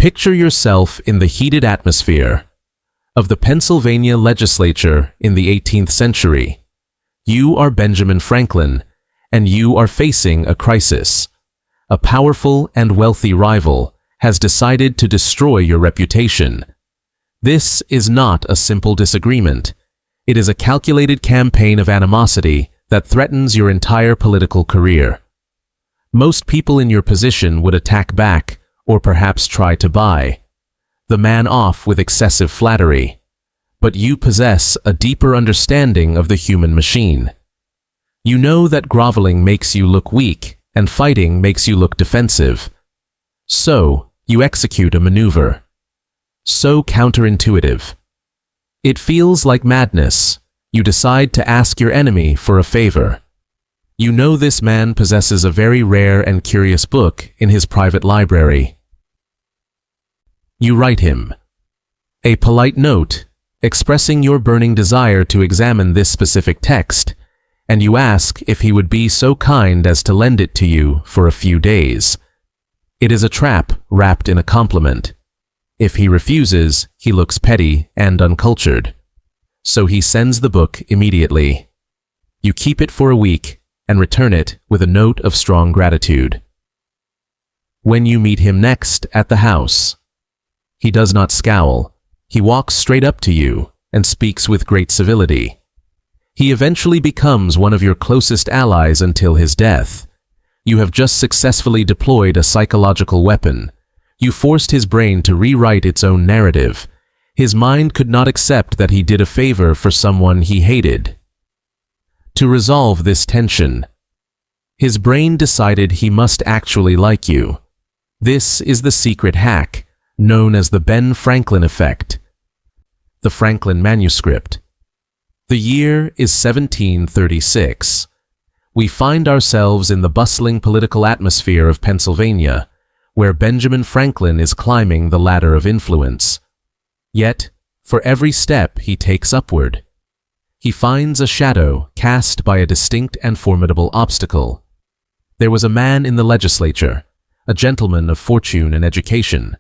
Picture yourself in the heated atmosphere of the Pennsylvania legislature in the 18th century. You are Benjamin Franklin, and you are facing a crisis. A powerful and wealthy rival has decided to destroy your reputation. This is not a simple disagreement. It is a calculated campaign of animosity that threatens your entire political career. Most people in your position would attack back, or perhaps try to buy the man off with excessive flattery. But you possess a deeper understanding of the human machine. You know that groveling makes you look weak, and fighting makes you look defensive. So, you execute a maneuver. So counterintuitive. It feels like madness. You decide to ask your enemy for a favor. You know this man possesses a very rare and curious book in his private library. You write him a polite note expressing your burning desire to examine this specific text, and you ask if he would be so kind as to lend it to you for a few days. It is a trap wrapped in a compliment. If he refuses, he looks petty and uncultured. So he sends the book immediately. You keep it for a week and return it with a note of strong gratitude. When you meet him next at the house, he does not scowl. He walks straight up to you and speaks with great civility. He eventually becomes one of your closest allies until his death. You have just successfully deployed a psychological weapon. You forced his brain to rewrite its own narrative. His mind could not accept that he did a favor for someone he hated. To resolve this tension, his brain decided he must actually like you. This is the secret hack, known as the Ben Franklin effect. The Franklin manuscript. The year is 1736. We find ourselves in the bustling political atmosphere of Pennsylvania, where Benjamin Franklin is climbing the ladder of influence. Yet, for every step he takes upward, he finds a shadow cast by a distinct and formidable obstacle. There was a man in the legislature, a gentleman of fortune and education,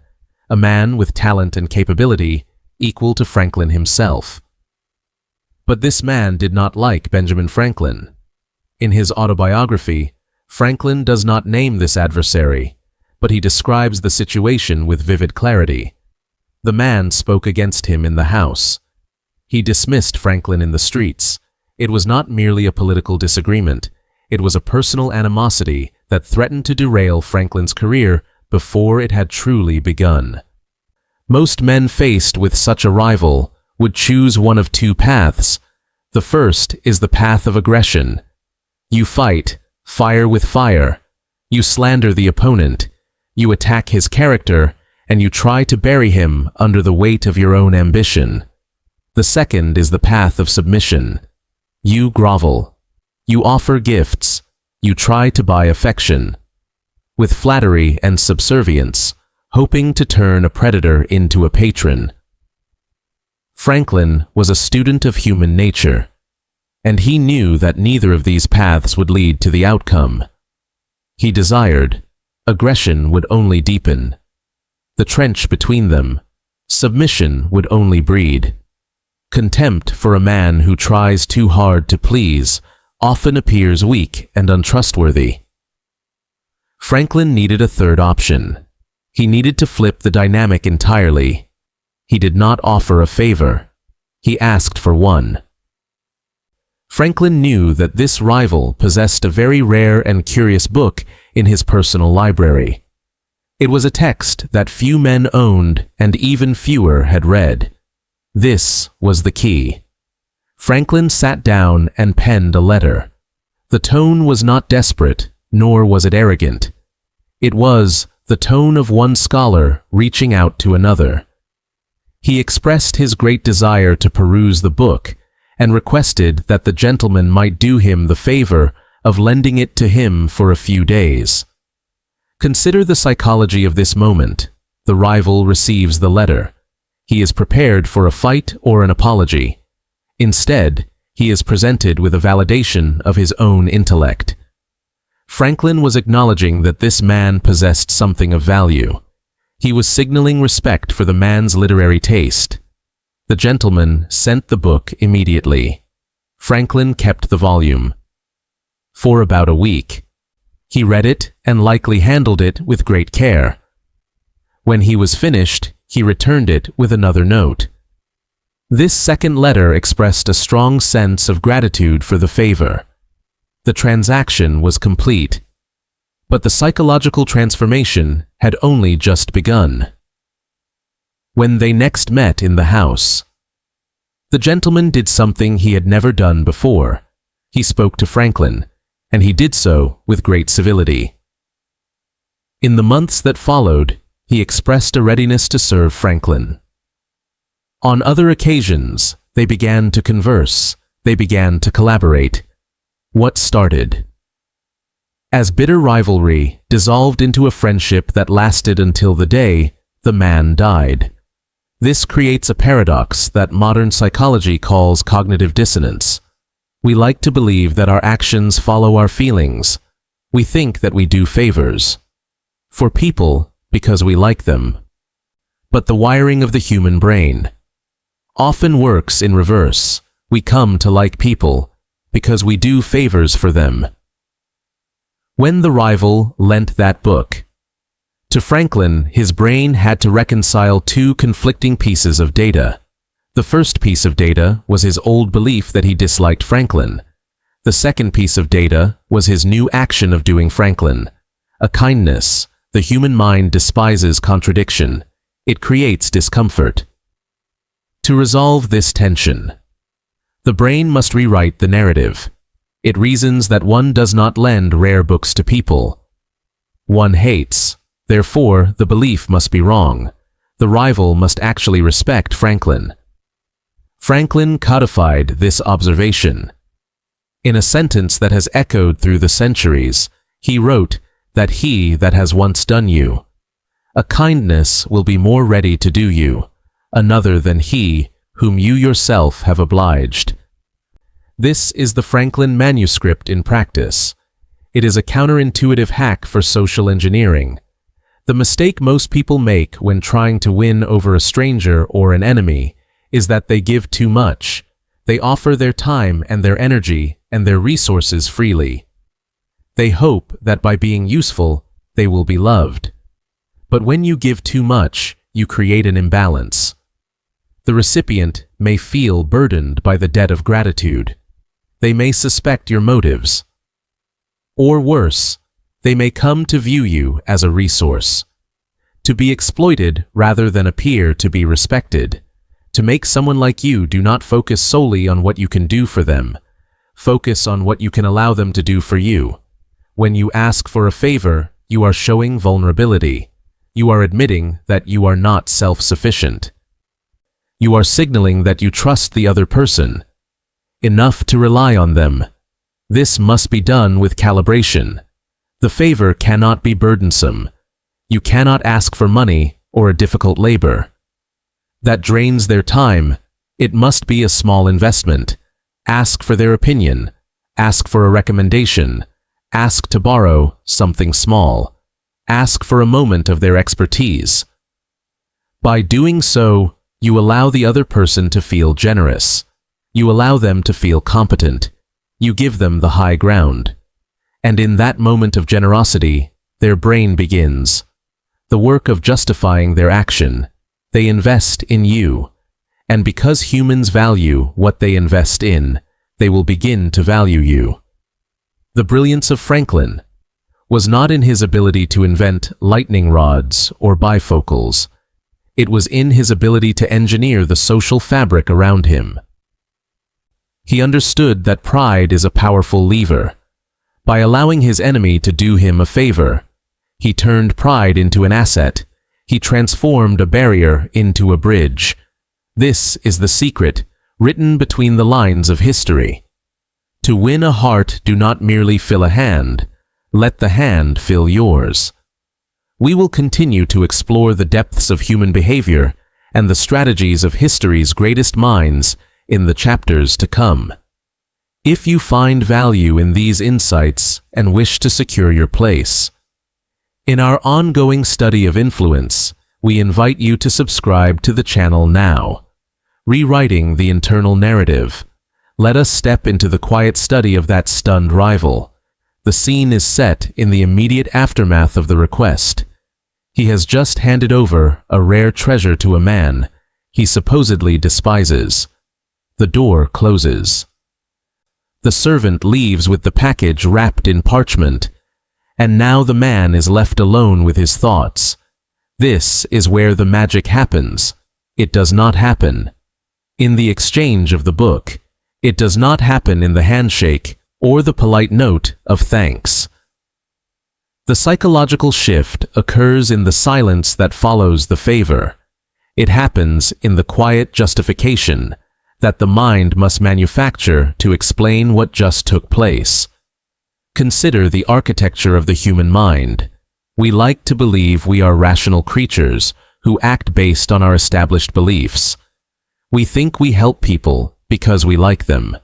a man with talent and capability equal to Franklin himself. But this man did not like Benjamin Franklin. In his autobiography, Franklin does not name this adversary, but he describes the situation with vivid clarity. The man spoke against him in the house. He dismissed Franklin in the streets. It was not merely a political disagreement. It was a personal animosity that threatened to derail Franklin's career before it had truly begun. Most men faced with such a rival would choose one of two paths. The first is the path of aggression. You fight, fire with fire. You slander the opponent. You attack his character, and you try to bury him under the weight of your own ambition. The second is the path of submission. You grovel. You offer gifts. You try to buy affection. With flattery and subservience, hoping to turn a predator into a patron. Franklin was a student of human nature, and he knew that neither of these paths would lead to the outcome. He desired aggression would only deepen the trench between them. Submission would only breed contempt for a man who tries too hard to please often appears weak and untrustworthy. Franklin needed a third option. He needed to flip the dynamic entirely. He did not offer a favor. He asked for one. Franklin knew that this rival possessed a very rare and curious book in his personal library. It was a text that few men owned and even fewer had read. This was the key. Franklin sat down and penned a letter. The tone was not desperate, nor was it arrogant. It was the tone of one scholar reaching out to another. He expressed his great desire to peruse the book and requested that the gentleman might do him the favor of lending it to him for a few days. Consider the psychology of this moment. The rival receives the letter. He is prepared for a fight or an apology. Instead, he is presented with a validation of his own intellect. Franklin was acknowledging that this man possessed something of value. He was signaling respect for the man's literary taste. The gentleman sent the book immediately. Franklin kept the volume. For about a week. He read it and likely handled it with great care. When he was finished, he returned it with another note. This second letter expressed a strong sense of gratitude for the favor. The transaction was complete. But the psychological transformation had only just begun. When they next met in the house, the gentleman did something he had never done before. He spoke to Franklin, and he did so with great civility. In the months that followed, he expressed a readiness to serve Franklin. On other occasions, they began to converse, they began to collaborate. What started as bitter rivalry dissolved into a friendship that lasted until the day the man died. This creates a paradox that modern psychology calls cognitive dissonance. We like to believe that our actions follow our feelings. We think that we do favors for people because we like them. But the wiring of the human brain often works in reverse. We come to like people because we do favors for them. When the rival lent that book to Franklin, his brain had to reconcile two conflicting pieces of data. The first piece of data was his old belief that he disliked Franklin. The second piece of data was his new action of doing Franklin a kindness. The human mind despises contradiction. It creates discomfort. To resolve this tension, the brain must rewrite the narrative. It reasons that one does not lend rare books to people one hates. Therefore, the belief must be wrong. The rival must actually respect Franklin. Franklin codified this observation. In a sentence that has echoed through the centuries, he wrote that he that has once done you a kindness will be more ready to do you another than he whom you yourself have obliged. This is the Franklin manuscript in practice. It is a counterintuitive hack for social engineering. The mistake most people make when trying to win over a stranger or an enemy is that they give too much. They offer their time and their energy and their resources freely. They hope that by being useful, they will be loved. But when you give too much, you create an imbalance. The recipient may feel burdened by the debt of gratitude. They may suspect your motives. Or worse, they may come to view you as a resource, to be exploited rather than appear to be respected. To make someone like you do not focus solely on what you can do for them. Focus on what you can allow them to do for you. When you ask for a favor, you are showing vulnerability. You are admitting that you are not self-sufficient. You are signaling that you trust the other person enough to rely on them. This must be done with calibration. The favor cannot be burdensome. You cannot ask for money or a difficult labor that drains their time. It must be a small investment. Ask for their opinion. Ask for a recommendation. Ask to borrow something small. Ask for a moment of their expertise. By doing so, you allow the other person to feel generous. You allow them to feel competent. You give them the high ground. And in that moment of generosity, their brain begins the work of justifying their action. They invest in you. And because humans value what they invest in, they will begin to value you. The brilliance of Franklin was not in his ability to invent lightning rods or bifocals. It was in his ability to engineer the social fabric around him. He understood that pride is a powerful lever. By allowing his enemy to do him a favor, he turned pride into an asset. He transformed a barrier into a bridge. This is the secret, written between the lines of history. To win a heart, do not merely fill a hand. Let the hand fill yours. We will continue to explore the depths of human behavior and the strategies of history's greatest minds in the chapters to come. If you find value in these insights and wish to secure your place in our ongoing study of influence, we invite you to subscribe to the channel now. Rewriting the internal narrative. Let us step into the quiet study of that stunned rival. The scene is set in the immediate aftermath of the request. He has just handed over a rare treasure to a man he supposedly despises. The door closes. The servant leaves with the package wrapped in parchment, and now the man is left alone with his thoughts. This is where the magic happens. It does not happen in the exchange of the book. It does not happen in the handshake or the polite note of thanks. The psychological shift occurs in the silence that follows the favor. It happens in the quiet justification that the mind must manufacture to explain what just took place. Consider the architecture of the human mind. We like to believe we are rational creatures who act based on our established beliefs. We think we help people because we like them.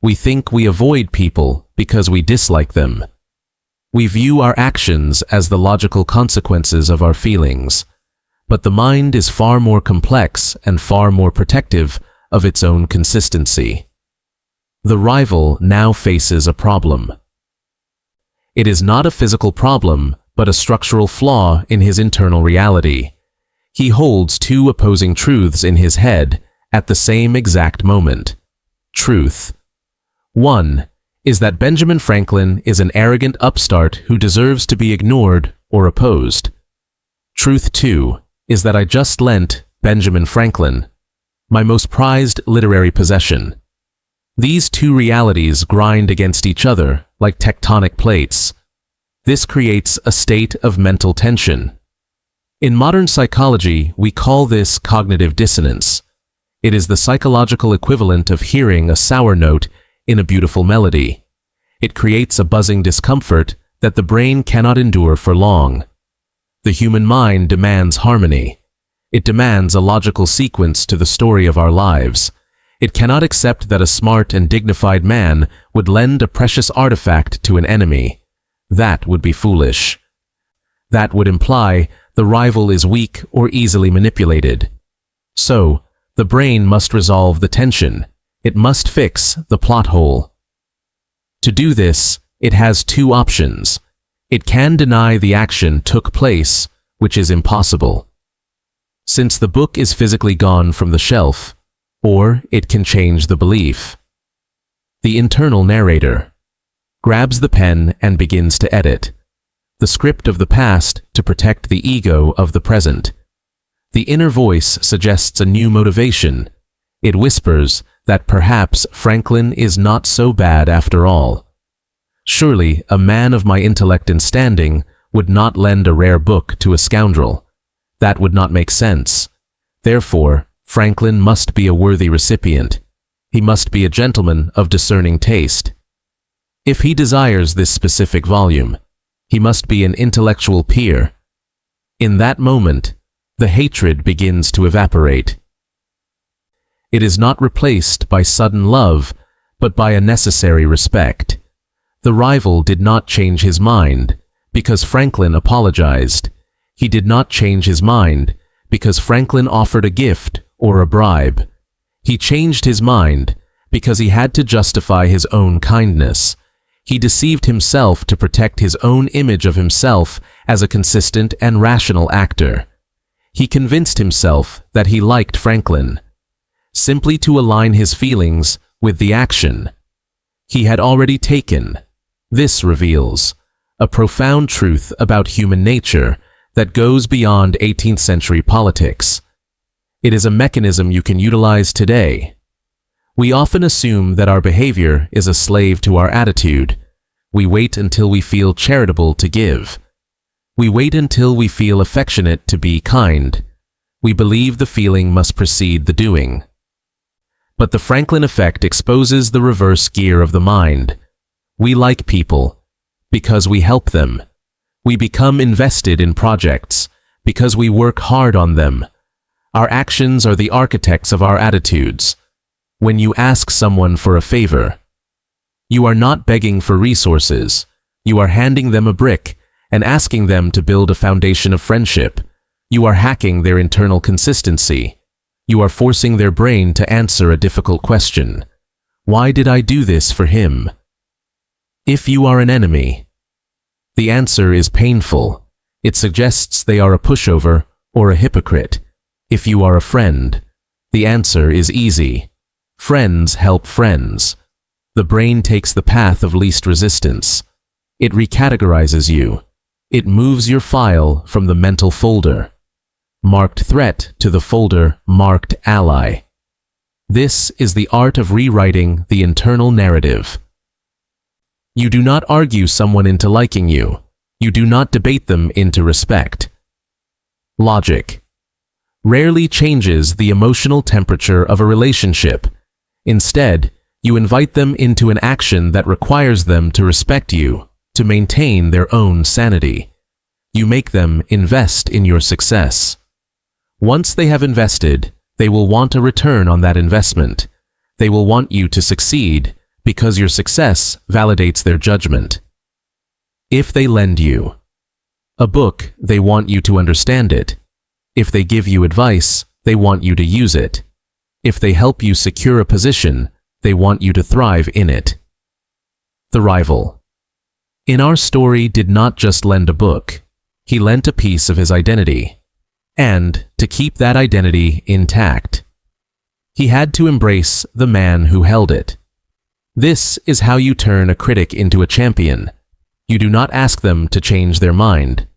We think we avoid people because we dislike them. We view our actions as the logical consequences of our feelings. But the mind is far more complex and far more protective of its own consistency. The rival now faces a problem. It is not a physical problem, but a structural flaw in his internal reality. He holds two opposing truths in his head at the same exact moment. Truth 1 is that Benjamin Franklin is an arrogant upstart who deserves to be ignored or opposed. Truth 2 is that I just lent Benjamin Franklin my most prized literary possession. These two realities grind against each other like tectonic plates. This creates a state of mental tension. In modern psychology, we call this cognitive dissonance. It is the psychological equivalent of hearing a sour note in a beautiful melody. It creates a buzzing discomfort that the brain cannot endure for long. The human mind demands harmony. It demands a logical sequence to the story of our lives. It cannot accept that a smart and dignified man would lend a precious artifact to an enemy. That would be foolish. That would imply the rival is weak or easily manipulated. So, the brain must resolve the tension. It must fix the plot hole. To do this, it has two options. It can deny the action took place, which is impossible, since the book is physically gone from the shelf, or it can change the belief. The internal narrator grabs the pen and begins to edit the script of the past to protect the ego of the present. The inner voice suggests a new motivation. It whispers that perhaps Franklin is not so bad after all. Surely a man of my intellect and standing would not lend a rare book to a scoundrel. That would not make sense. Therefore, Franklin must be a worthy recipient. He must be a gentleman of discerning taste. If he desires this specific volume, he must be an intellectual peer. In that moment, the hatred begins to evaporate. It is not replaced by sudden love, but by a necessary respect. The rival did not change his mind because Franklin apologized. He did not change his mind because Franklin offered a gift or a bribe. He changed his mind because he had to justify his own kindness. He deceived himself to protect his own image of himself as a consistent and rational actor. He convinced himself that he liked Franklin, simply to align his feelings with the action he had already taken. This reveals a profound truth about human nature that goes beyond 18th century politics. It is a mechanism you can utilize today. We often assume that our behavior is a slave to our attitude. We wait until we feel charitable to give. We wait until we feel affectionate to be kind. We believe the feeling must precede the doing. But the Franklin effect exposes the reverse gear of the mind. We like people because we help them. We become invested in projects because we work hard on them. Our actions are the architects of our attitudes. When you ask someone for a favor, you are not begging for resources. You are handing them a brick and asking them to build a foundation of friendship. You are hacking their internal consistency. You are forcing their brain to answer a difficult question. Why did I do this for him? If you are an enemy, the answer is painful. It suggests they are a pushover or a hypocrite. If you are a friend, the answer is easy. Friends help friends. The brain takes the path of least resistance. It recategorizes you. It moves your file from the mental folder marked threat to the folder marked ally. This is the art of rewriting the internal narrative. You do not argue someone into liking you. You do not debate them into respect. Logic rarely changes the emotional temperature of a relationship. Instead, you invite them into an action that requires them to respect you, to maintain their own sanity. You make them invest in your success. Once they have invested, they will want a return on that investment. They will want you to succeed because your success validates their judgment. If they lend you a book, they want you to understand it. If they give you advice, they want you to use it. If they help you secure a position, they want you to thrive in it. The rival in our story did not just lend a book. He lent a piece of his identity. And to keep that identity intact, he had to embrace the man who held it. This is how you turn a critic into a champion. You do not ask them to change their mind.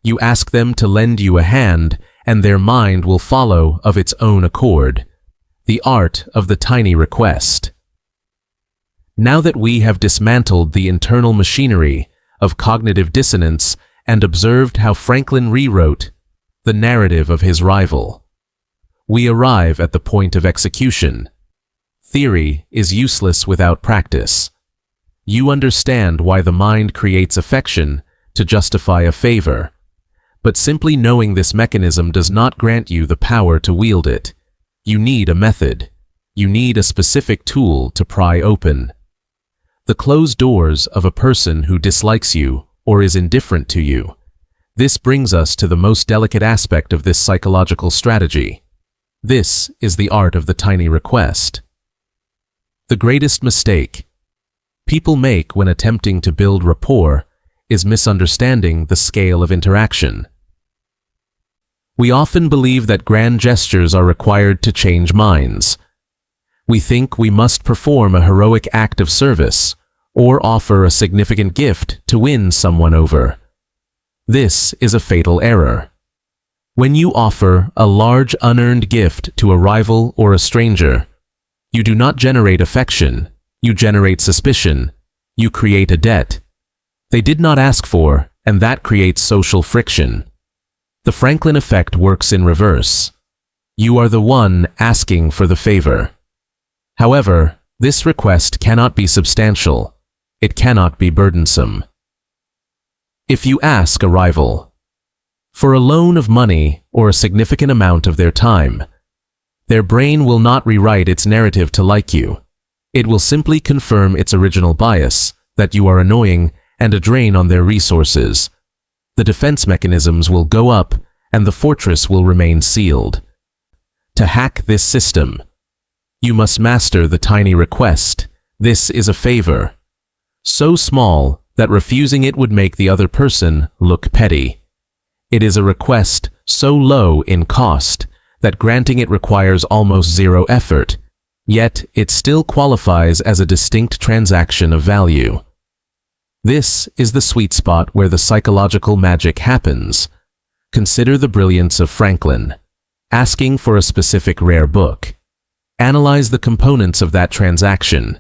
You ask them to lend you a hand, and their mind will follow of its own accord. The art of the tiny request. Now that we have dismantled the internal machinery of cognitive dissonance and observed how Franklin rewrote the narrative of his rival, we arrive at the point of execution. Theory is useless without practice. You understand why the mind creates affection to justify a favor, but simply knowing this mechanism does not grant you the power to wield it. You need a method. You need a specific tool to pry open the closed doors of a person who dislikes you or is indifferent to you. This brings us to the most delicate aspect of this psychological strategy. This is the art of the tiny request. The greatest mistake people make when attempting to build rapport is misunderstanding the scale of interaction. We often believe that grand gestures are required to change minds. We think we must perform a heroic act of service or offer a significant gift to win someone over. This is a fatal error. When you offer a large unearned gift to a rival or a stranger, you do not generate affection, you generate suspicion, you create a debt they did not ask for, and that creates social friction. The Franklin effect works in reverse. You are the one asking for the favor. However, this request cannot be substantial. It cannot be burdensome. If you ask a rival for a loan of money or a significant amount of their time, their brain will not rewrite its narrative to like you. It will simply confirm its original bias, that you are annoying and a drain on their resources. The defense mechanisms will go up and the fortress will remain sealed. To hack this system, you must master the tiny request. This is a favor so small that refusing it would make the other person look petty. It is a request so low in cost that granting it requires almost zero effort, yet it still qualifies as a distinct transaction of value. This is the sweet spot where the psychological magic happens. Consider the brilliance of Franklin, asking for a specific rare book. Analyze the components of that transaction.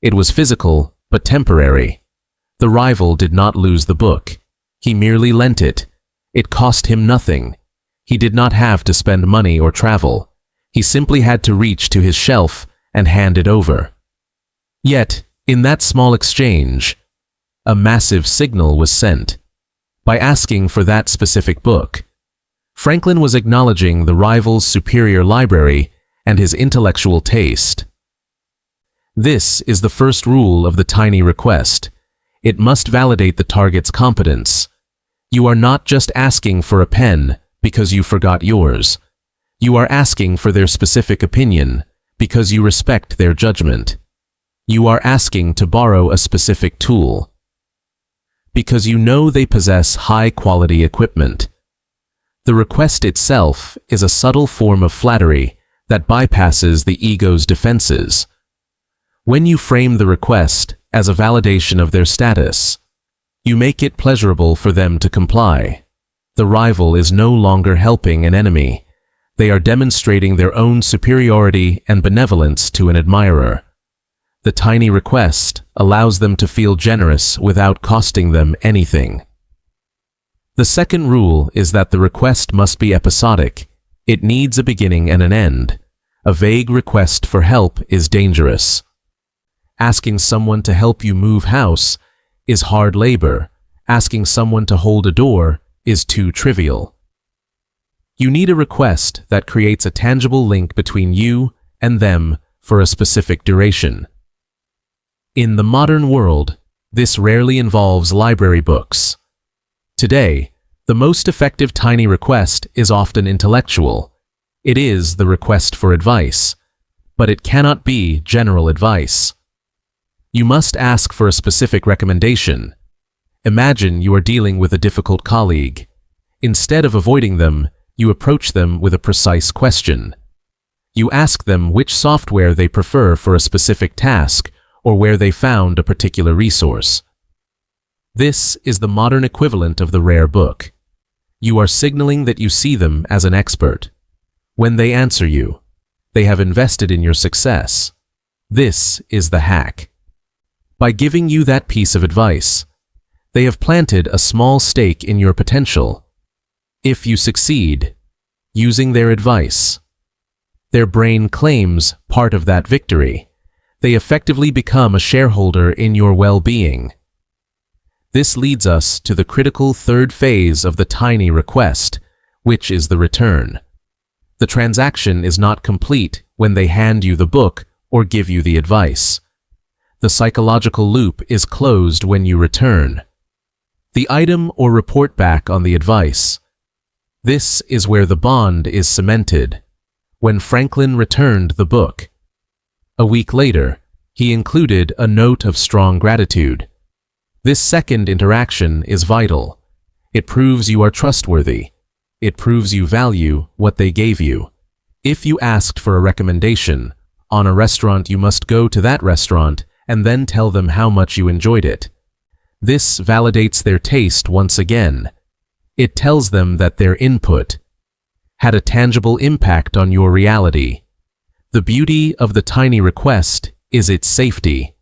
It was physical, but temporary. The rival did not lose the book. He merely lent it. It cost him nothing. He did not have to spend money or travel. He simply had to reach to his shelf and hand it over. Yet, in that small exchange, a massive signal was sent. By asking for that specific book, Franklin was acknowledging the rival's superior library and his intellectual taste. This is the first rule of the tiny request. It must validate the target's competence. You are not just asking for a pen because you forgot yours. You are asking for their specific opinion because you respect their judgment. You are asking to borrow a specific tool because you know they possess high-quality equipment. The request itself is a subtle form of flattery that bypasses the ego's defenses. When you frame the request as a validation of their status, you make it pleasurable for them to comply. The rival is no longer helping an enemy. They are demonstrating their own superiority and benevolence to an admirer. The tiny request allows them to feel generous without costing them anything. The second rule is that the request must be episodic. It needs a beginning and an end. A vague request for help is dangerous. Asking someone to help you move house is hard labor. Asking someone to hold a door is too trivial. You need a request that creates a tangible link between you and them for a specific duration. In the modern world, this rarely involves library books. Today, the most effective tiny request is often intellectual. It is the request for advice, but it cannot be general advice. You must ask for a specific recommendation. Imagine you are dealing with a difficult colleague. Instead of avoiding them, you approach them with a precise question. You ask them which software they prefer for a specific task or where they found a particular resource. This is the modern equivalent of the rare book. You are signaling that you see them as an expert. When they answer you, they have invested in your success. This is the hack. By giving you that piece of advice, they have planted a small stake in your potential. If you succeed, using their advice, their brain claims part of that victory. They effectively become a shareholder in your well-being. This leads us to the critical third phase of the tiny request, which is the return. The transaction is not complete when they hand you the book or give you the advice. The psychological loop is closed when you return the item or report back on the advice. This is where the bond is cemented. When Franklin returned the book, a week later, he included a note of strong gratitude. This second interaction is vital. It proves you are trustworthy. It proves you value what they gave you. If you asked for a recommendation on a restaurant, you must go to that restaurant and then tell them how much you enjoyed it. This validates their taste once again. It tells them that their input had a tangible impact on your reality. The beauty of the tiny request is its safety.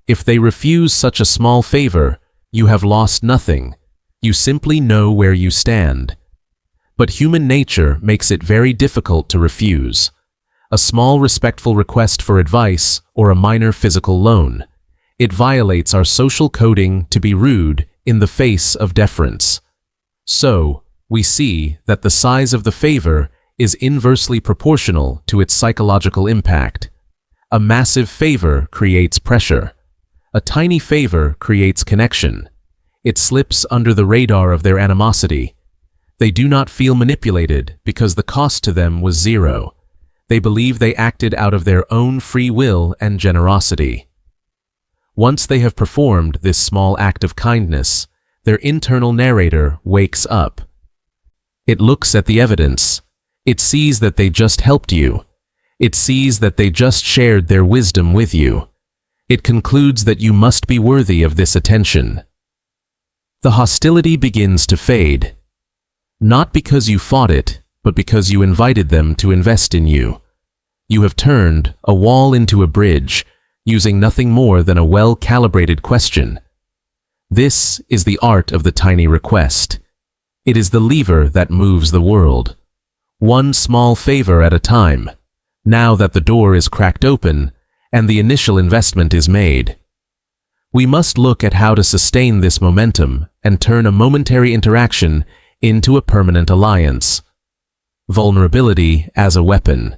If they refuse such a small favor, you have lost nothing. You simply know where you stand. But human nature makes it very difficult to refuse. A small respectful request for advice or a minor physical loan. It violates our social coding to be rude in the face of deference. So, we see that the size of the favor is inversely proportional to its psychological impact. A massive favor creates pressure. A tiny favor creates connection. It slips under the radar of their animosity. They do not feel manipulated because the cost to them was zero. They believe they acted out of their own free will and generosity. Once they have performed this small act of kindness, their internal narrator wakes up. It looks at the evidence. It sees that they just helped you. It sees that they just shared their wisdom with you. It concludes that you must be worthy of this attention. The hostility begins to fade. Not because you fought it, but because you invited them to invest in you. You have turned a wall into a bridge, using nothing more than a well-calibrated question. This is the art of the tiny request. It is the lever that moves the world. One small favor at a time, now that the door is cracked open and the initial investment is made. We must look at how to sustain this momentum and turn a momentary interaction into a permanent alliance. Vulnerability as a weapon.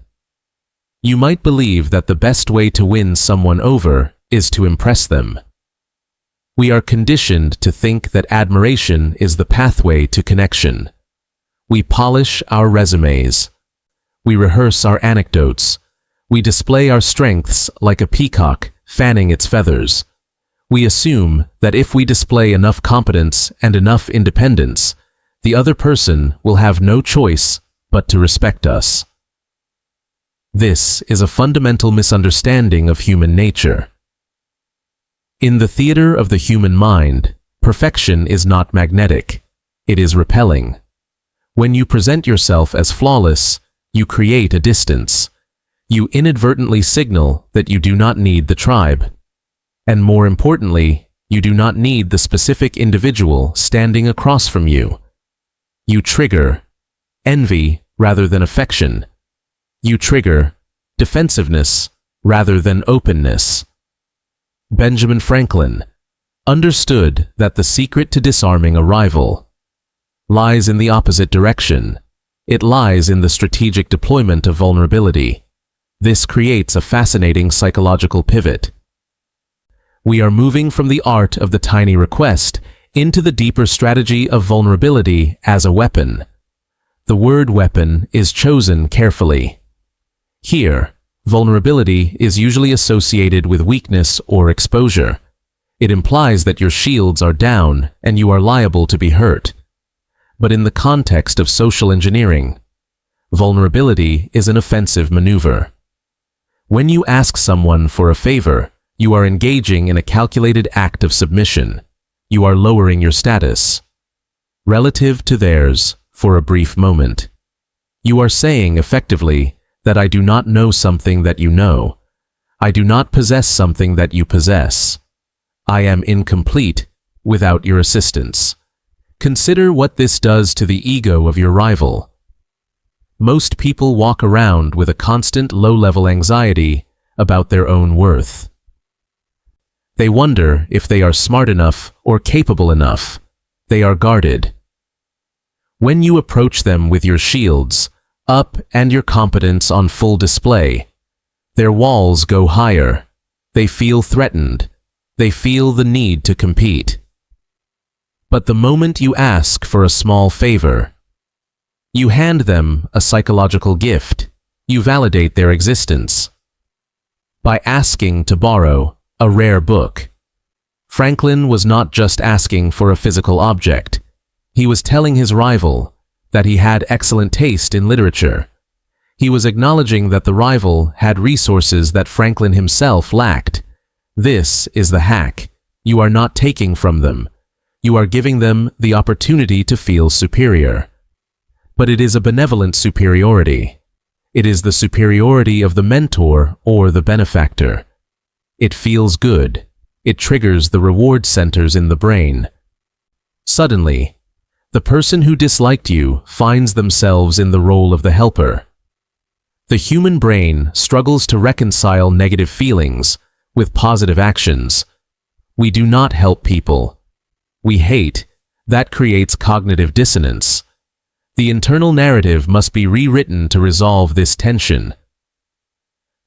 You might believe that the best way to win someone over is to impress them. We are conditioned to think that admiration is the pathway to connection. We polish our resumes. We rehearse our anecdotes. We display our strengths like a peacock fanning its feathers. We assume that if we display enough competence and enough independence, the other person will have no choice but to respect us. This is a fundamental misunderstanding of human nature. In the theater of the human mind, perfection is not magnetic. It is repelling. When you present yourself as flawless, you create a distance. You inadvertently signal that you do not need the tribe. And more importantly, you do not need the specific individual standing across from you. You trigger envy rather than affection. You trigger defensiveness rather than openness. Benjamin Franklin understood that the secret to disarming a rival lies in the opposite direction. It lies in the strategic deployment of vulnerability. This creates a fascinating psychological pivot. We are moving from the art of the tiny request into the deeper strategy of vulnerability as a weapon. The word weapon is chosen carefully. Here, vulnerability is usually associated with weakness or exposure. It implies that your shields are down and you are liable to be hurt. But in the context of social engineering, vulnerability is an offensive maneuver. When you ask someone for a favor, you are engaging in a calculated act of submission. You are lowering your status relative to theirs for a brief moment. You are saying effectively that I do not know something that you know. I do not possess something that you possess. I am incomplete without your assistance. Consider what this does to the ego of your rival. Most people walk around with a constant low-level anxiety about their own worth. They wonder if they are smart enough or capable enough. They are guarded. When you approach them with your shields up and your competence on full display, their walls go higher. They feel threatened. They feel the need to compete. But the moment you ask for a small favor, you hand them a psychological gift. You validate their existence by asking to borrow a rare book. Franklin was not just asking for a physical object. He was telling his rival that he had excellent taste in literature. He was acknowledging that the rival had resources that Franklin himself lacked. This is the hack. You are not taking from them. You are giving them the opportunity to feel superior. But it is a benevolent superiority. It is the superiority of the mentor or the benefactor. It feels good. It triggers the reward centers in the brain. Suddenly, the person who disliked you finds themselves in the role of the helper. The human brain struggles to reconcile negative feelings with positive actions. We do not help people. We hate. That creates cognitive dissonance. The internal narrative must be rewritten to resolve this tension.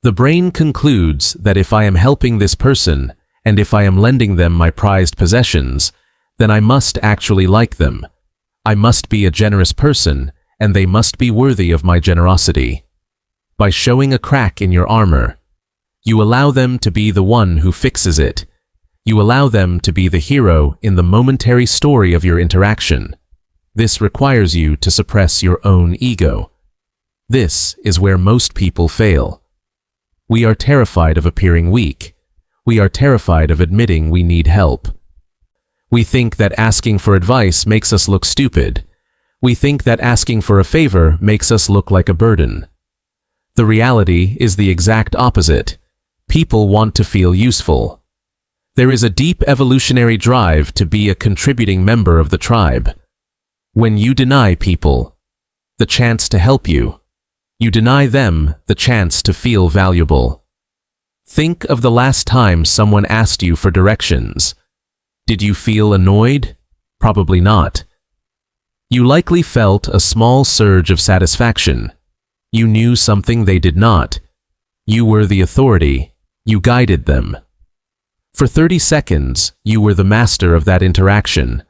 The brain concludes that if I am helping this person, and if I am lending them my prized possessions, then I must actually like them. I must be a generous person, and they must be worthy of my generosity. By showing a crack in your armor, you allow them to be the one who fixes it. You allow them to be the hero in the momentary story of your interaction. This requires you to suppress your own ego. This is where most people fail. We are terrified of appearing weak. We are terrified of admitting we need help. We think that asking for advice makes us look stupid. We think that asking for a favor makes us look like a burden. The reality is the exact opposite. People want to feel useful. There is a deep evolutionary drive to be a contributing member of the tribe. When you deny people the chance to help you, you deny them the chance to feel valuable. Think of the last time someone asked you for directions. Did you feel annoyed? Probably not. You likely felt a small surge of satisfaction. You knew something they did not. You were the authority. You guided them. For 30 seconds, you were the master of that interaction.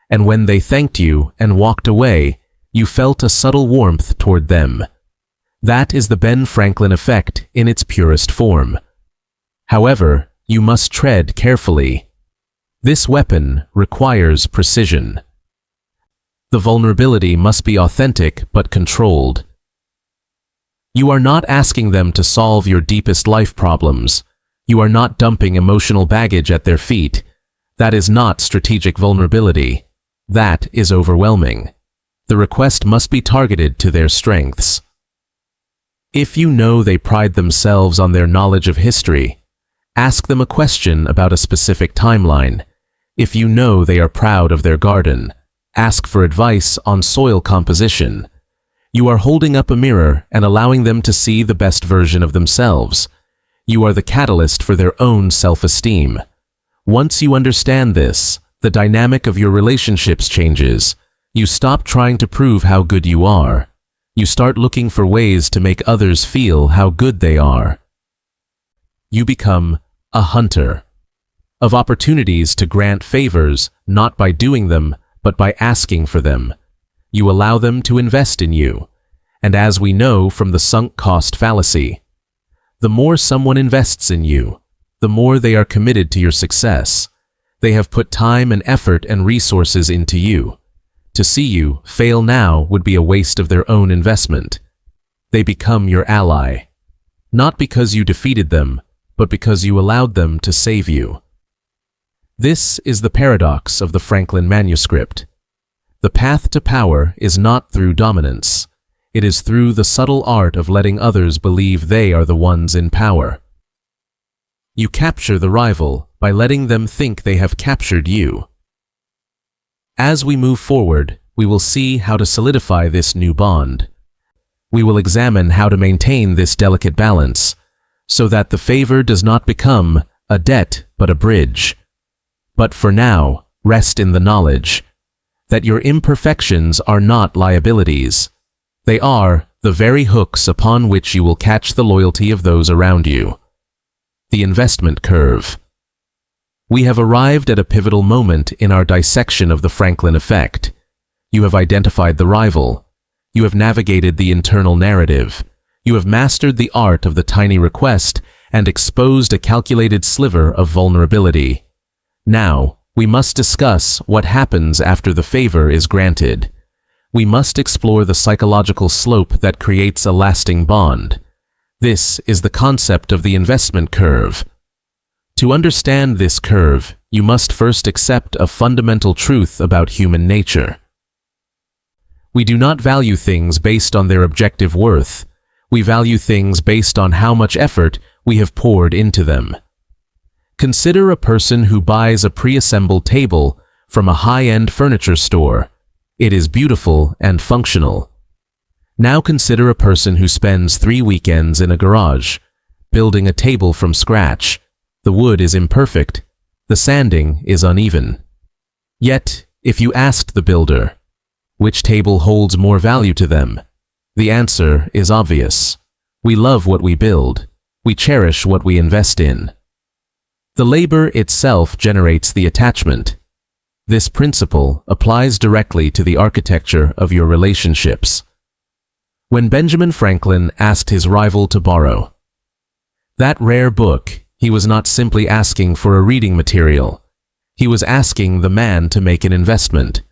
And when they thanked you and walked away, You felt a subtle warmth toward them. That is the Ben Franklin effect in its purest form. However, you must tread carefully. This weapon requires precision. The vulnerability must be authentic but controlled. You are not asking them to solve your deepest life problems. You are not dumping emotional baggage at their feet. That is not strategic vulnerability. That is overwhelming. The request must be targeted to their strengths. If you know they pride themselves on their knowledge of history, ask them a question about a specific timeline. If you know they are proud of their garden, ask for advice on soil composition. You are holding up a mirror and allowing them to see the best version of themselves. You are the catalyst for their own self-esteem. Once you understand this, the dynamic of your relationships changes. You stop trying to prove how good you are. You start looking for ways to make others feel how good they are. You become a hunter of opportunities to grant favors, not by doing them, but by asking for them. You allow them to invest in you. And as we know from the sunk cost fallacy, the more someone invests in you, the more they are committed to your success. They have put time and effort and resources into you. To see you fail now would be a waste of their own investment. They become your ally, not because you defeated them, but because you allowed them to save you. This is the paradox of the Franklin manuscript. The path to power is not through dominance. It is through the subtle art of letting others believe they are the ones in power. You capture the rival by letting them think they have captured you. As we move forward, we will see how to solidify this new bond. We will examine how to maintain this delicate balance, so that the favor does not become a debt but a bridge. But for now, rest in the knowledge that your imperfections are not liabilities. They are the very hooks upon which you will catch the loyalty of those around you. The investment curve. We have arrived at a pivotal moment in our dissection of the Franklin effect. You have identified the rival. You have navigated the internal narrative. You have mastered the art of the tiny request and exposed a calculated sliver of vulnerability. Now, we must discuss what happens after the favor is granted. We must explore the psychological slope that creates a lasting bond. This is the concept of the investment curve. To understand this curve, you must first accept a fundamental truth about human nature. We do not value things based on their objective worth. We value things based on how much effort we have poured into them. Consider a person who buys a pre-assembled table from a high-end furniture store. It is beautiful and functional. Now consider a person who spends 3 weekends in a garage, building a table from scratch. The wood is imperfect. The sanding is uneven. Yet, if you asked the builder, which table holds more value to them, the answer is obvious. We love what we build. We cherish what we invest in. The labor itself generates the attachment. This principle applies directly to the architecture of your relationships. When Benjamin Franklin asked his rival to borrow that rare book, he was not simply asking for a reading material. He was asking the man to make an investment.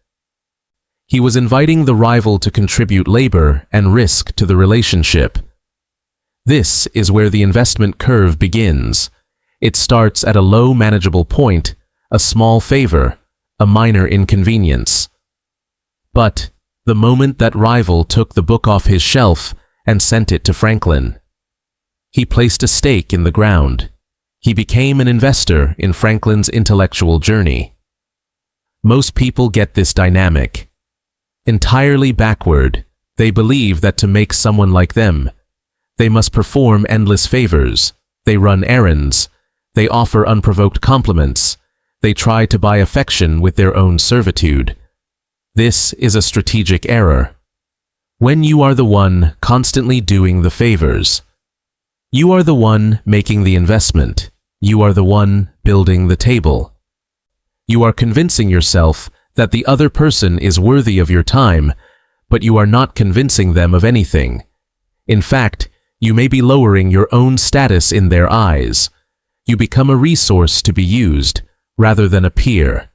He was inviting the rival to contribute labor and risk to the relationship. This is where the investment curve begins. It starts at a low manageable point, a small favor, a minor inconvenience. But the moment that rival took the book off his shelf and sent it to Franklin, he placed a stake in the ground. He became an investor in Franklin's intellectual journey. Most people get this dynamic entirely backward. They believe that to make someone like them, they must perform endless favors. They run errands. They offer unprovoked compliments. They try to buy affection with their own servitude. This is a strategic error. When you are the one constantly doing the favors, you are the one making the investment. You are the one building the table. You are convincing yourself that the other person is worthy of your time, but you are not convincing them of anything. In fact, you may be lowering your own status in their eyes. You become a resource to be used, rather than a peer.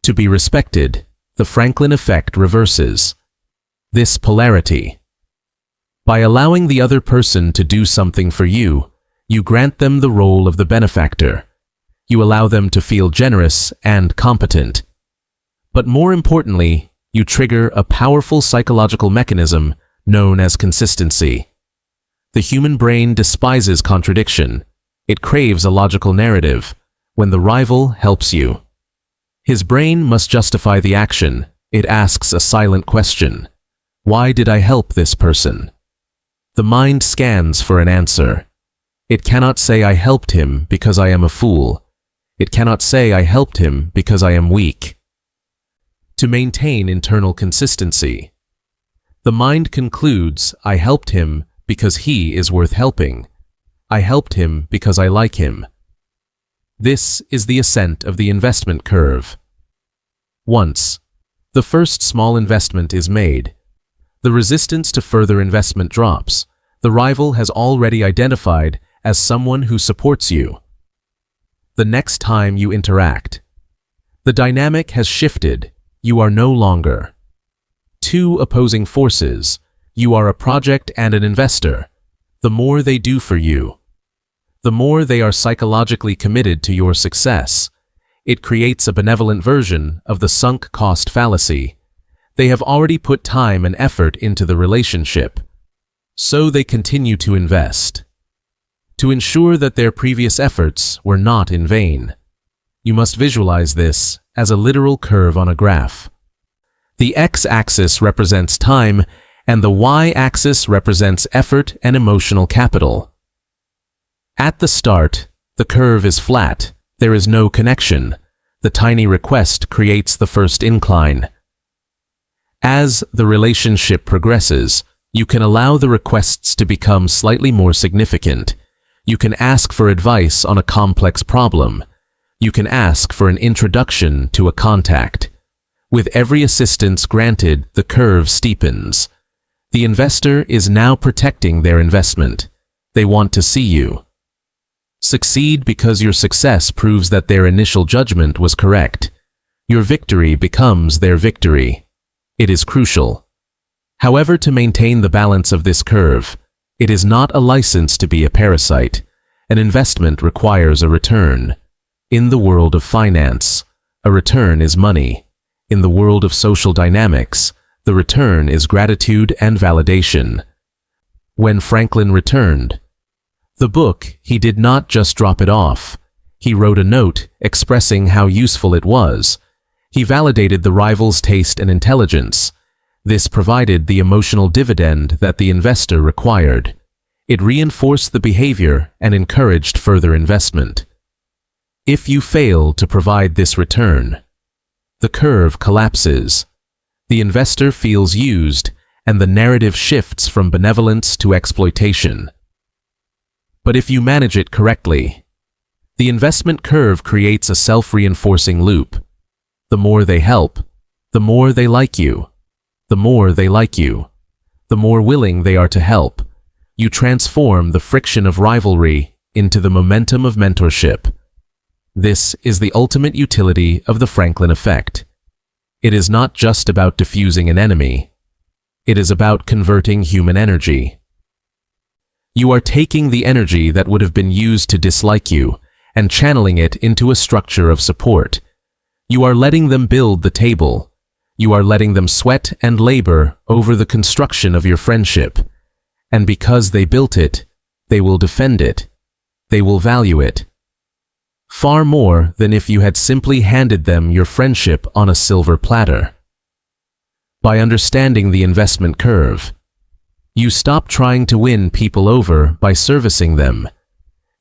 To be respected, the Franklin effect reverses this polarity. By allowing the other person to do something for you, you grant them the role of the benefactor. You allow them to feel generous and competent. But more importantly, you trigger a powerful psychological mechanism known as consistency. The human brain despises contradiction. It craves a logical narrative when the rival helps you. His brain must justify the action. It asks a silent question. Why did I help this person? The mind scans for an answer. It cannot say I helped him because I am a fool. It cannot say I helped him because I am weak. To maintain internal consistency, the mind concludes I helped him because he is worth helping. I helped him because I like him. This is the ascent of the investment curve. Once the first small investment is made, the resistance to further investment drops. The rival has already identified as someone who supports you. The next time you interact, the dynamic has shifted. You are no longer two opposing forces. You are a project and an investor. The more they do for you, the more they are psychologically committed to your success. It creates a benevolent version of the sunk cost fallacy. They have already put time and effort into the relationship, so they continue to invest, to ensure that their previous efforts were not in vain. You must visualize this as a literal curve on a graph. The x-axis represents time, and the y-axis represents effort and emotional capital. At the start, the curve is flat. There is no connection. The tiny request creates the first incline. As the relationship progresses, you can allow the requests to become slightly more significant. You can ask for advice on a complex problem. You can ask for an introduction to a contact. With every assistance granted, the curve steepens. The investor is now protecting their investment. They want to see you succeed because your success proves that their initial judgment was correct. Your victory becomes their victory. It is crucial, however, to maintain the balance of this curve. It is not a license to be a parasite. An investment requires a return. In the world of finance, a return is money. In the world of social dynamics, the return is gratitude and validation. When Franklin returned the book, he did not just drop it off. He wrote a note expressing how useful it was. He validated the rival's taste and intelligence. This provided the emotional dividend that the investor required. It reinforced the behavior and encouraged further investment. If you fail to provide this return, the curve collapses. The investor feels used, and the narrative shifts from benevolence to exploitation. But if you manage it correctly, the investment curve creates a self-reinforcing loop. The more they help, the more they like you. The more they like you, the more willing they are to help. You transform the friction of rivalry into the momentum of mentorship. This is the ultimate utility of the Franklin effect. It is not just about diffusing an enemy. It is about converting human energy. You are taking the energy that would have been used to dislike you and channeling it into a structure of support. You are letting them build the table. You are letting them sweat and labor over the construction of your friendship. And because they built it, they will defend it. They will value it. Far more than if you had simply handed them your friendship on a silver platter. By understanding the investment curve, you stop trying to win people over by servicing them.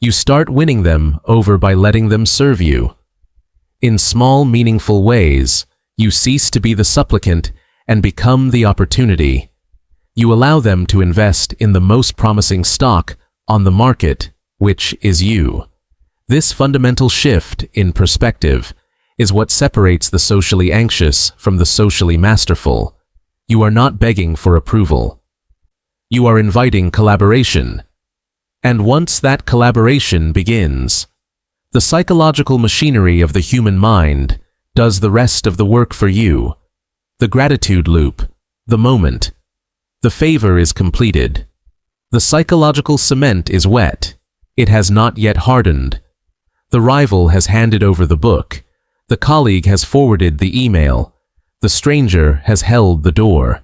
You start winning them over by letting them serve you. In small, meaningful ways, you cease to be the supplicant and become the opportunity. You allow them to invest in the most promising stock on the market, which is you. This fundamental shift in perspective is what separates the socially anxious from the socially masterful. You are not begging for approval. You are inviting collaboration. And once that collaboration begins, the psychological machinery of the human mind does the rest of the work for you. The gratitude loop, the moment. The favor is completed. The psychological cement is wet. It has not yet hardened. The rival has handed over the book. The colleague has forwarded the email. The stranger has held the door.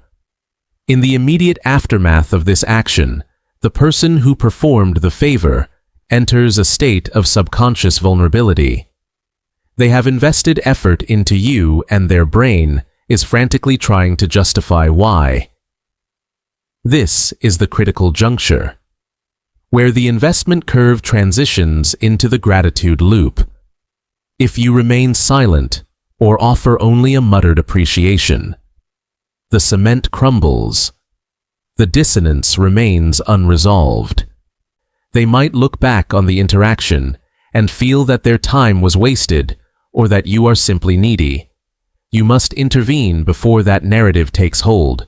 In the immediate aftermath of this action, the person who performed the favor enters a state of subconscious vulnerability. They have invested effort into you, and their brain is frantically trying to justify why. This is the critical juncture, where the investment curve transitions into the gratitude loop. If you remain silent or offer only a muttered appreciation, the cement crumbles. The dissonance remains unresolved. They might look back on the interaction and feel that their time was wasted or that you are simply needy. You must intervene before that narrative takes hold.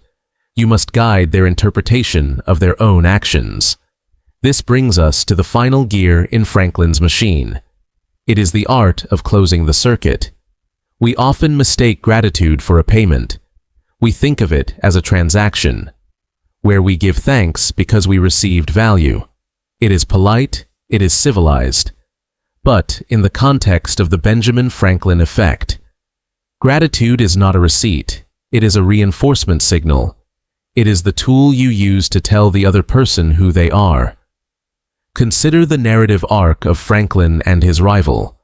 You must guide their interpretation of their own actions. This brings us to the final gear in Franklin's machine. It is the art of closing the circuit. We often mistake gratitude for a payment. We think of it as a transaction, where we give thanks because we received value. It is polite, it is civilized. But in the context of the Benjamin Franklin effect, gratitude is not a receipt, it is a reinforcement signal. It is the tool you use to tell the other person who they are. Consider the narrative arc of Franklin and his rival.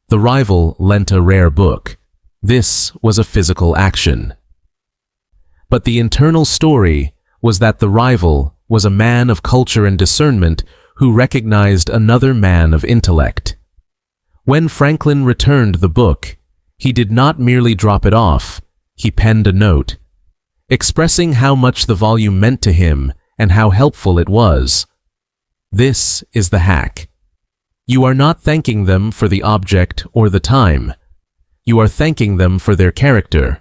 The rival lent a rare book. This was a physical action. But the internal story was that the rival was a man of culture and discernment who recognized another man of intellect. When Franklin returned the book, he did not merely drop it off, he penned a note, expressing how much the volume meant to him and how helpful it was. This is the hack. You are not thanking them for the object or the time. You are thanking them for their character.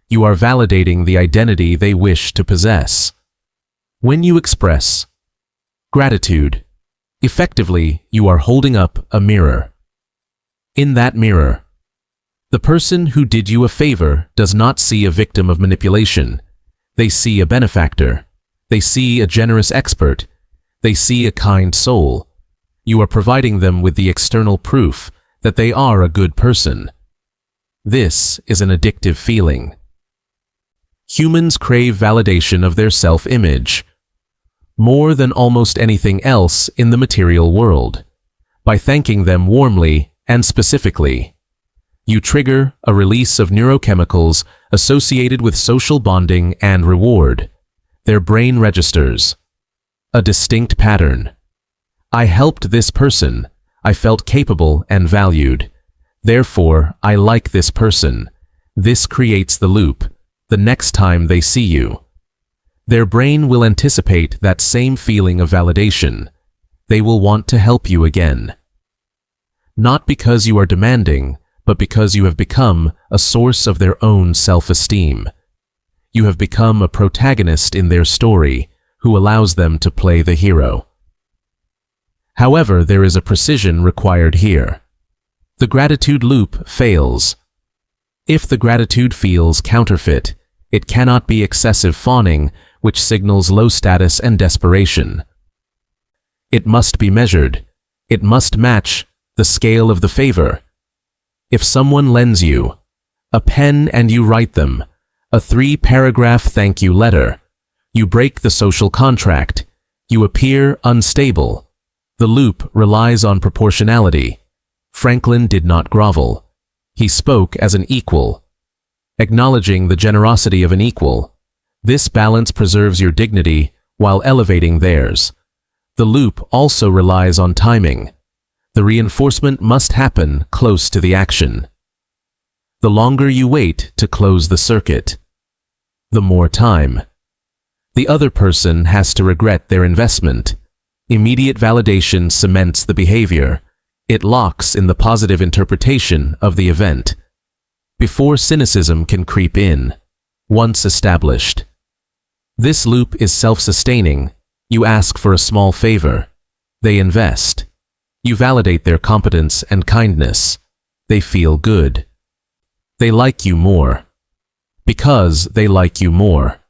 You are validating the identity they wish to possess. When you express gratitude, effectively, you are holding up a mirror. In that mirror, the person who did you a favor does not see a victim of manipulation. They see a benefactor. They see a generous expert. They see a kind soul. You are providing them with the external proof that they are a good person. This is an addictive feeling. Humans crave validation of their self-image, more than almost anything else in the material world. By thanking them warmly and specifically, you trigger a release of neurochemicals associated with social bonding and reward. Their brain registers a distinct pattern. I helped this person. I felt capable and valued. Therefore, I like this person. This creates the loop. The next time they see you, their brain will anticipate that same feeling of validation. They will want to help you again. Not because you are demanding, but because you have become a source of their own self-esteem. You have become a protagonist in their story who allows them to play the hero. However, there is a precision required here. The gratitude loop fails. If the gratitude feels counterfeit, it cannot be excessive fawning, which signals low status and desperation. It must be measured. It must match the scale of the favor. If someone lends you a pen and you write them a 3-paragraph thank you letter, you break the social contract. You appear unstable. The loop relies on proportionality. Franklin did not grovel. He spoke as an equal, acknowledging the generosity of an equal. This balance preserves your dignity while elevating theirs. The loop also relies on timing. The reinforcement must happen close to the action. The longer you wait to close the circuit, the more time the other person has to regret their investment. Immediate validation cements the behavior. It locks in the positive interpretation of the event. Before cynicism can creep in, once established. This loop is self-sustaining. You ask for a small favor. They invest. You validate their competence and kindness. They feel good. They like you more. Because they like you more.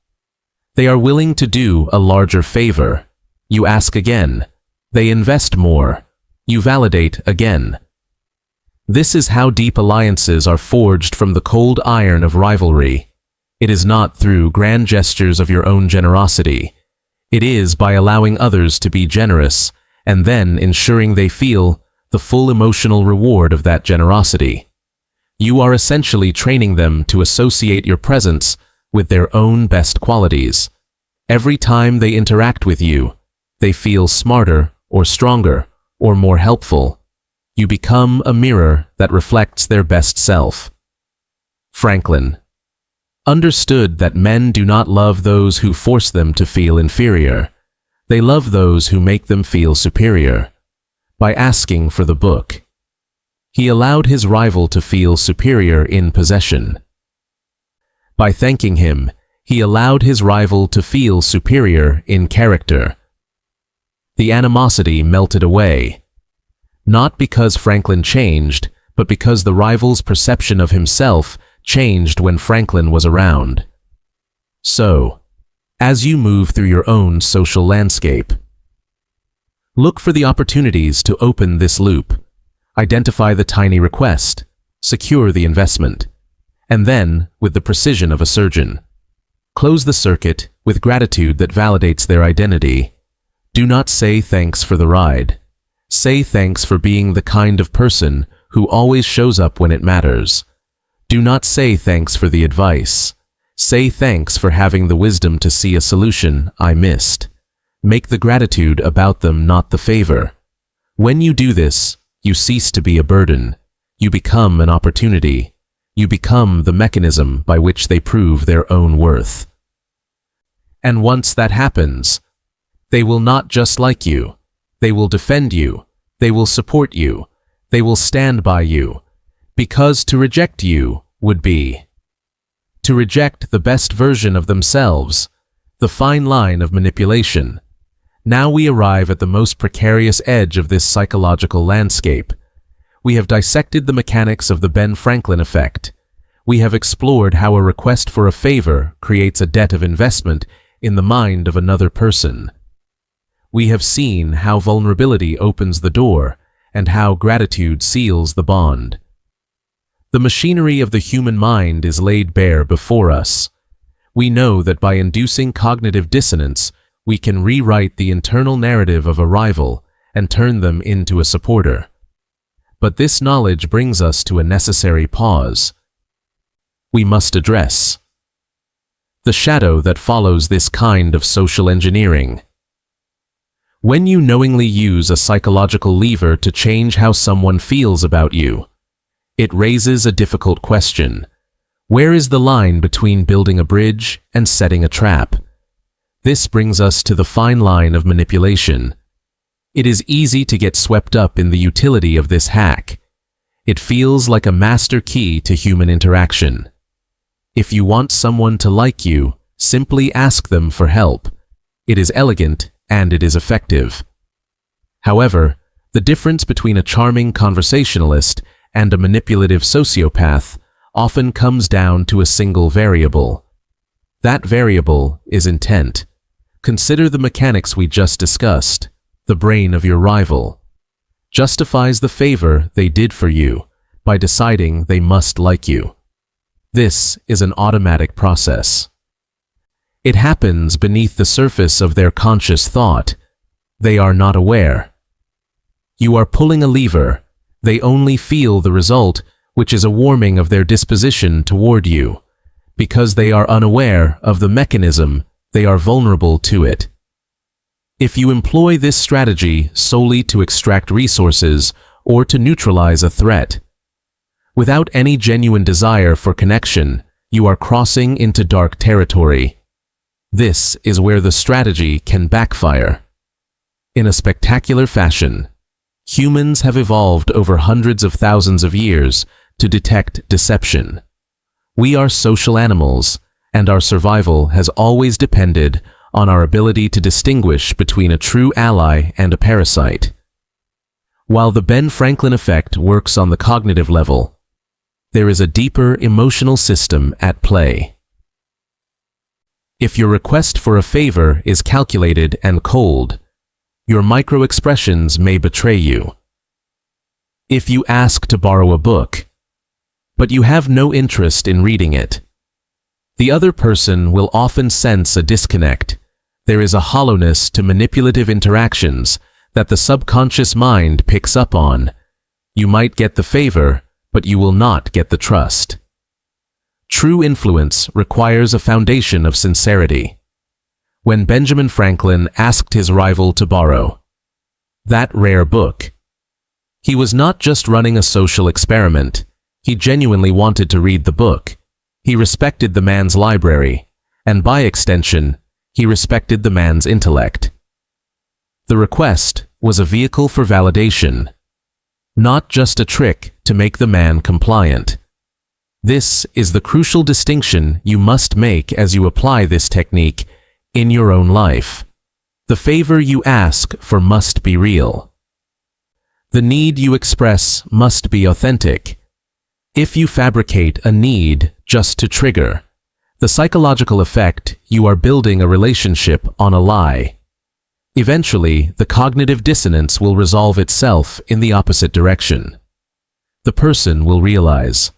They are willing to do a larger favor. You ask again. They invest more. You validate again. This is how deep alliances are forged from the cold iron of rivalry. It is not through grand gestures of your own generosity. It is by allowing others to be generous and then ensuring they feel the full emotional reward of that generosity. You are essentially training them to associate your presence with their own best qualities. Every time they interact with you, they feel smarter or stronger or more helpful. You become a mirror that reflects their best self. Franklin understood that men do not love those who force them to feel inferior. They love those who make them feel superior. By asking for the book, he allowed his rival to feel superior in possession. By thanking him, he allowed his rival to feel superior in character. The animosity melted away, not because Franklin changed, but because the rival's perception of himself changed when Franklin was around. So, as you move through your own social landscape, look for the opportunities to open this loop. Identify the tiny request, secure the investment, and then, with the precision of a surgeon, close the circuit with gratitude that validates their identity. Do not say thanks for the ride. Say thanks for being the kind of person who always shows up when it matters. Do not say thanks for the advice. Say thanks for having the wisdom to see a solution I missed. Make the gratitude about them, not the favor. When you do this, you cease to be a burden. You become an opportunity. You become the mechanism by which they prove their own worth. And once that happens, they will not just like you. They will defend you. They will support you. They will stand by you. Because to reject you would be to reject the best version of themselves, the fine line of manipulation. Now we arrive at the most precarious edge of this psychological landscape. We have dissected the mechanics of the Ben Franklin effect. We have explored how a request for a favor creates a debt of investment in the mind of another person. We have seen how vulnerability opens the door and how gratitude seals the bond. The machinery of the human mind is laid bare before us. We know that by inducing cognitive dissonance, we can rewrite the internal narrative of a rival and turn them into a supporter. But this knowledge brings us to a necessary pause. We must address the shadow that follows this kind of social engineering. When you knowingly use a psychological lever to change how someone feels about you, it raises a difficult question. Where is the line between building a bridge and setting a trap? This brings us to the fine line of manipulation. It is easy to get swept up in the utility of this hack. It feels like a master key to human interaction. If you want someone to like you, simply ask them for help. It is elegant and it is effective. However, the difference between a charming conversationalist and a manipulative sociopath often comes down to a single variable. That variable is intent. Consider the mechanics we just discussed. The brain of your rival justifies the favor they did for you by deciding they must like you. This is an automatic process. It happens beneath the surface of their conscious thought. They are not aware. You are pulling a lever. They only feel the result, which is a warming of their disposition toward you. Because they are unaware of the mechanism, they are vulnerable to it. If you employ this strategy solely to extract resources or to neutralize a threat, without any genuine desire for connection, you are crossing into dark territory. This is where the strategy can backfire. In a spectacular fashion, humans have evolved over hundreds of thousands of years to detect deception. We are social animals, and our survival has always depended on our ability to distinguish between a true ally and a parasite. While the Ben Franklin effect works on the cognitive level, there is a deeper emotional system at play. If your request for a favor is calculated and cold, your micro-expressions may betray you. If you ask to borrow a book, but you have no interest in reading it, the other person will often sense a disconnect. There is a hollowness to manipulative interactions that the subconscious mind picks up on. You might get the favor, but you will not get the trust. True influence requires a foundation of sincerity. When Benjamin Franklin asked his rival to borrow that rare book, he was not just running a social experiment. He genuinely wanted to read the book. He respected the man's library, and by extension, he respected the man's intellect. The request was a vehicle for validation, not just a trick to make the man compliant. This is the crucial distinction you must make as you apply this technique in your own life. The favor you ask for must be real. The need you express must be authentic. If you fabricate a need just to trigger the psychological effect, you are building a relationship on a lie. Eventually, the cognitive dissonance will resolve itself in the opposite direction. The person will realize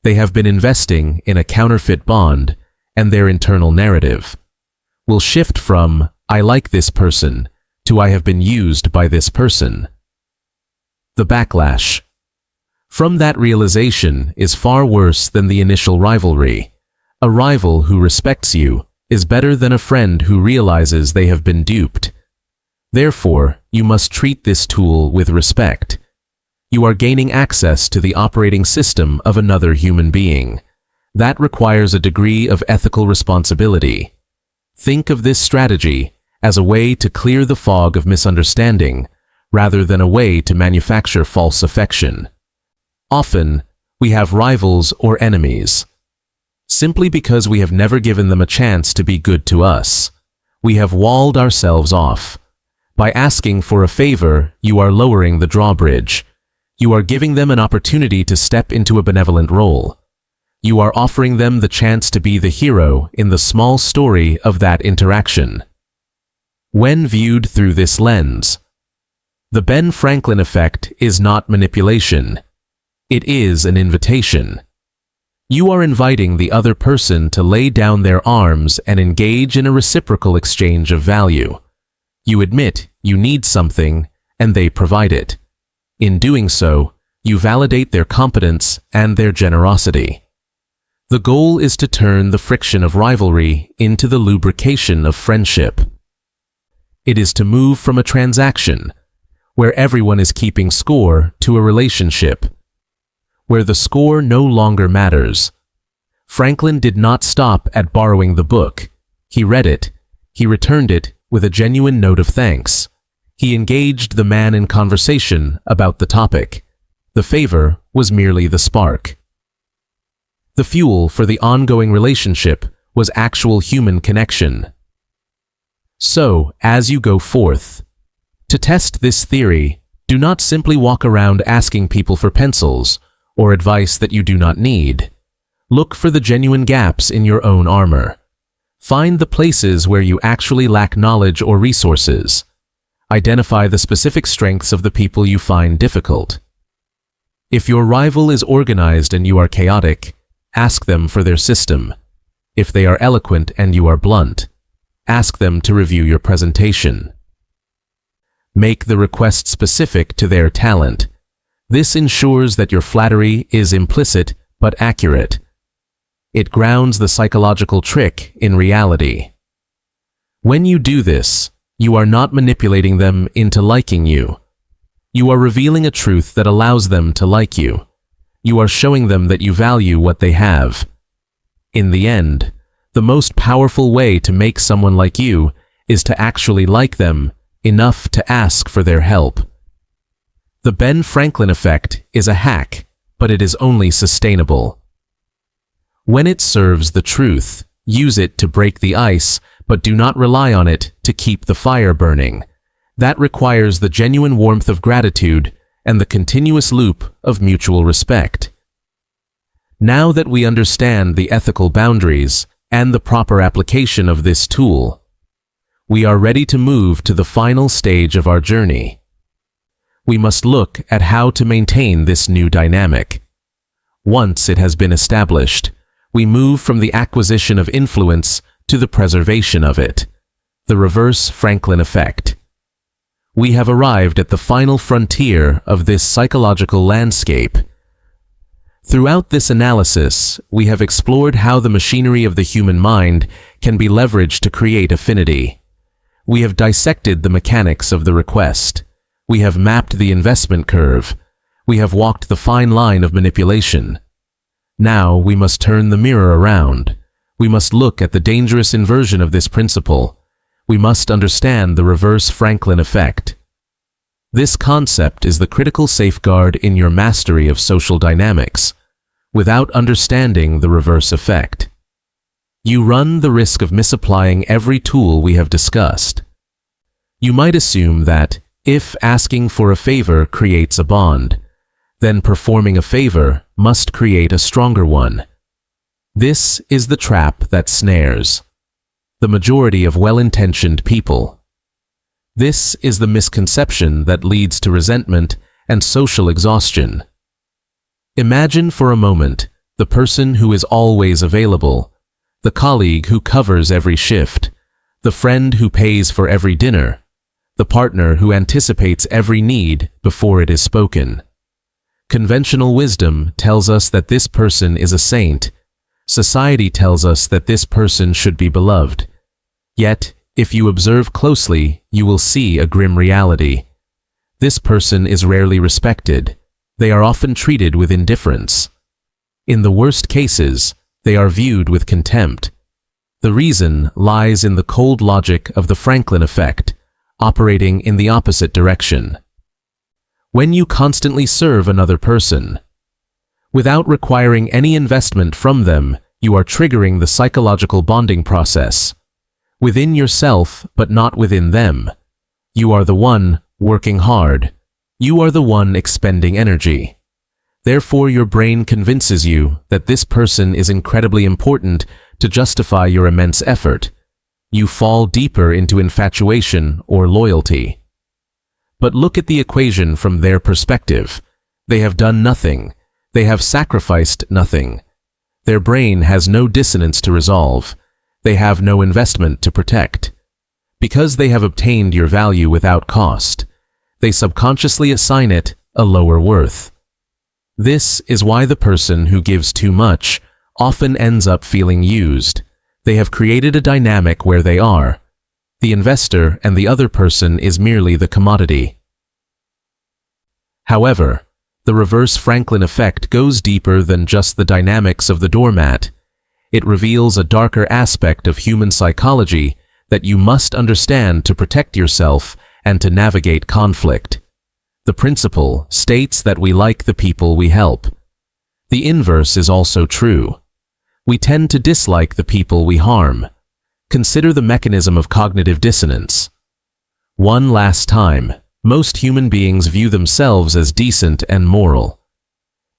they have been investing in a counterfeit bond, and their internal narrative will shift from "I like this person" to "I have been used by this person." The backlash from that realization is far worse than the initial rivalry. A rival who respects you is better than a friend who realizes they have been duped. Therefore, you must treat this tool with respect. You are gaining access to the operating system of another human being. That requires a degree of ethical responsibility. Think of this strategy as a way to clear the fog of misunderstanding, rather than a way to manufacture false affection. Often, we have rivals or enemies simply because we have never given them a chance to be good to us. We have walled ourselves off. By asking for a favor, you are lowering the drawbridge. You are giving them an opportunity to step into a benevolent role. You are offering them the chance to be the hero in the small story of that interaction. When viewed through this lens, the Ben Franklin effect is not manipulation. It is an invitation. You are inviting the other person to lay down their arms and engage in a reciprocal exchange of value. You admit you need something, and they provide it. In doing so, you validate their competence and their generosity. The goal is to turn the friction of rivalry into the lubrication of friendship. It is to move from a transaction, where everyone is keeping score, to a relationship, where the score no longer matters. Franklin did not stop at borrowing the book. He read it. He returned it with a genuine note of thanks. He engaged the man in conversation about the topic. The favor was merely the spark. The fuel for the ongoing relationship was actual human connection. So, as you go forth to test this theory, do not simply walk around asking people for pencils or advice that you do not need. Look for the genuine gaps in your own armor. Find the places where you actually lack knowledge or resources. Identify the specific strengths of the people you find difficult. If your rival is organized and you are chaotic, ask them for their system. If they are eloquent and you are blunt, ask them to review your presentation. Make the request specific to their talent. This ensures that your flattery is implicit but accurate. It grounds the psychological trick in reality. When you do this, you are not manipulating them into liking you. You are revealing a truth that allows them to like you. You are showing them that you value what they have. In the end, the most powerful way to make someone like you is to actually like them enough to ask for their help. The Ben Franklin effect is a hack, but it is only sustainable when it serves the truth. Use it to break the ice, but do not rely on it to keep the fire burning. That requires the genuine warmth of gratitude and the continuous loop of mutual respect. Now that we understand the ethical boundaries and the proper application of this tool, we are ready to move to the final stage of our journey. We must look at how to maintain this new dynamic. Once it has been established, we move from the acquisition of influence to the preservation of it, the reverse Franklin effect. We have arrived at the final frontier of this psychological landscape. Throughout this analysis, we have explored how the machinery of the human mind can be leveraged to create affinity. We have dissected the mechanics of the request. We have mapped the investment curve. We have walked the fine line of manipulation. Now we must turn the mirror around. We must look at the dangerous inversion of this principle. We must understand the reverse Franklin effect. This concept is the critical safeguard in your mastery of social dynamics. Without understanding the reverse effect, you run the risk of misapplying every tool we have discussed. You might assume that if asking for a favor creates a bond, then performing a favor must create a stronger one. This is the trap that snares the majority of well-intentioned people. This is the misconception that leads to resentment and social exhaustion. Imagine for a moment the person who is always available, the colleague who covers every shift, the friend who pays for every dinner, the partner who anticipates every need before it is spoken. Conventional wisdom tells us that this person is a saint. Society tells us that this person should be beloved. Yet, if you observe closely, you will see a grim reality. This person is rarely respected. They are often treated with indifference. In the worst cases, they are viewed with contempt. The reason lies in the cold logic of the Franklin effect, operating in the opposite direction. When you constantly serve another person, without requiring any investment from them, you are triggering the psychological bonding process. Within yourself, but not within them. You are the one working hard. You are the one expending energy. Therefore, your brain convinces you that this person is incredibly important to justify your immense effort. You fall deeper into infatuation or loyalty. But look at the equation from their perspective. They have done nothing. They have sacrificed nothing. Their brain has no dissonance to resolve. They have no investment to protect. Because they have obtained your value without cost, they subconsciously assign it a lower worth. This is why the person who gives too much often ends up feeling used. They have created a dynamic where they are the investor and the other person is merely the commodity. However, the reverse Franklin effect goes deeper than just the dynamics of the doormat. It reveals a darker aspect of human psychology that you must understand to protect yourself and to navigate conflict. The principle states that we like the people we help. The inverse is also true. We tend to dislike the people we harm. Consider the mechanism of cognitive dissonance. One last time, most human beings view themselves as decent and moral.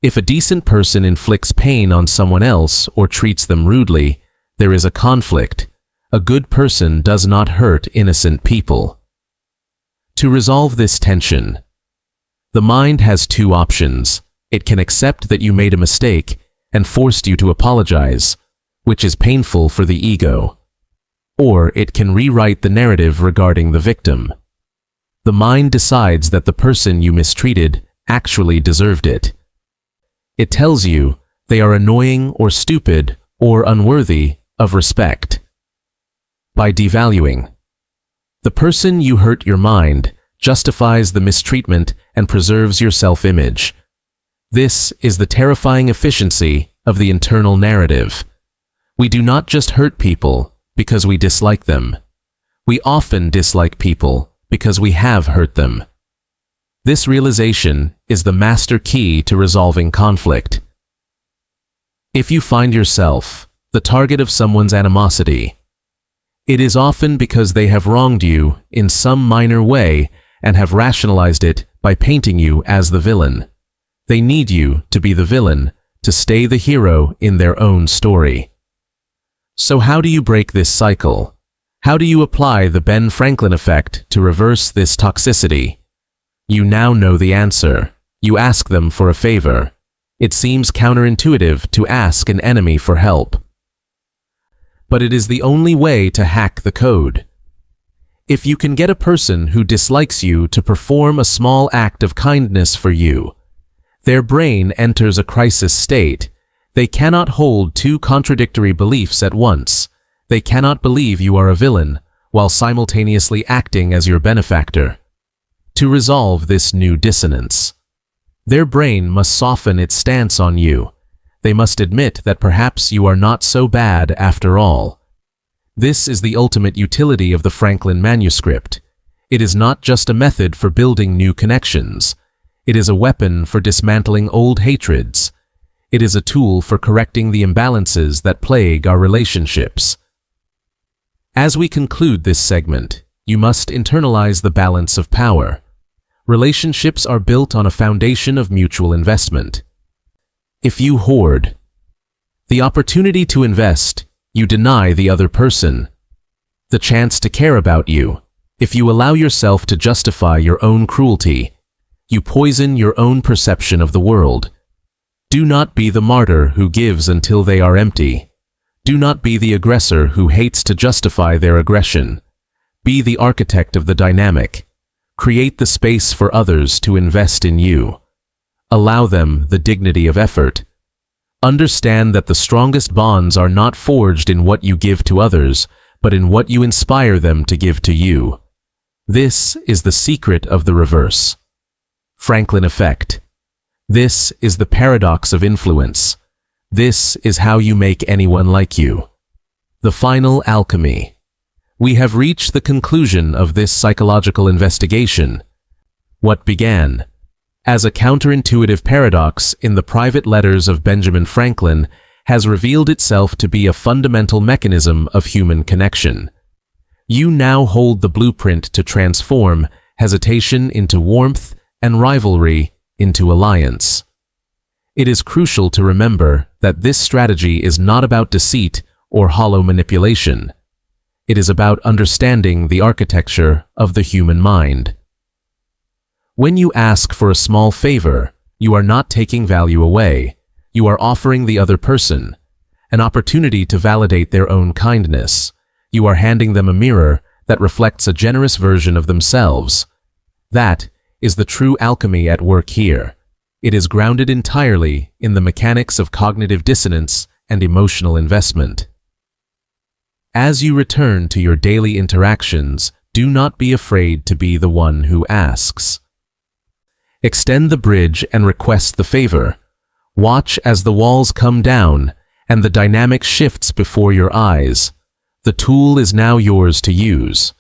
If a decent person inflicts pain on someone else or treats them rudely, there is a conflict. A good person does not hurt innocent people. To resolve this tension, the mind has two options. It can accept that you made a mistake and forced you to apologize, which is painful for the ego. Or it can rewrite the narrative regarding the victim. The mind decides that the person you mistreated actually deserved it. It tells you they are annoying or stupid or unworthy of respect. By devaluing the person you hurt, your mind justifies the mistreatment and preserves your self-image. This is the terrifying efficiency of the internal narrative. We do not just hurt people because we dislike them. We often dislike people because we have hurt them. This realization is the master key to resolving conflict. If you find yourself the target of someone's animosity. It is often because they have wronged you in some minor way and have rationalized it by painting you as the villain. They need you to be the villain to stay the hero in their own story. So how do you break this cycle? How do you apply the Ben Franklin effect to reverse this toxicity? You now know the answer. You ask them for a favor. It seems counterintuitive to ask an enemy for help. But it is the only way to hack the code. If you can get a person who dislikes you to perform a small act of kindness for you, their brain enters a crisis state. They cannot hold two contradictory beliefs at once. They cannot believe you are a villain while simultaneously acting as your benefactor. To resolve this new dissonance, their brain must soften its stance on you. They must admit that perhaps you are not so bad after all. This is the ultimate utility of the Franklin manuscript. It is not just a method for building new connections. It is a weapon for dismantling old hatreds. It is a tool for correcting the imbalances that plague our relationships. As we conclude this segment, you must internalize the balance of power. Relationships are built on a foundation of mutual investment. If you hoard the opportunity to invest, you deny the other person the chance to care about you. If you allow yourself to justify your own cruelty, you poison your own perception of the world. Do not be the martyr who gives until they are empty. Do not be the aggressor who hates to justify their aggression. Be the architect of the dynamic. Create the space for others to invest in you. Allow them the dignity of effort. Understand that the strongest bonds are not forged in what you give to others, but in what you inspire them to give to you. This is the secret of the reverse Franklin effect. This is the paradox of influence. This is how you make anyone like you. The final alchemy. We have reached the conclusion of this psychological investigation. What began as a counterintuitive paradox in the private letters of Benjamin Franklin has revealed itself to be a fundamental mechanism of human connection. You now hold the blueprint to transform hesitation into warmth and rivalry into alliance. It is crucial to remember that this strategy is not about deceit or hollow manipulation. It is about understanding the architecture of the human mind. When you ask for a small favor, you are not taking value away. You are offering the other person an opportunity to validate their own kindness. You are handing them a mirror that reflects a generous version of themselves. That is the true alchemy at work here. It is grounded entirely in the mechanics of cognitive dissonance and emotional investment. As you return to your daily interactions, do not be afraid to be the one who asks. Extend the bridge and request the favor. Watch as the walls come down and the dynamic shifts before your eyes. The tool is now yours to use.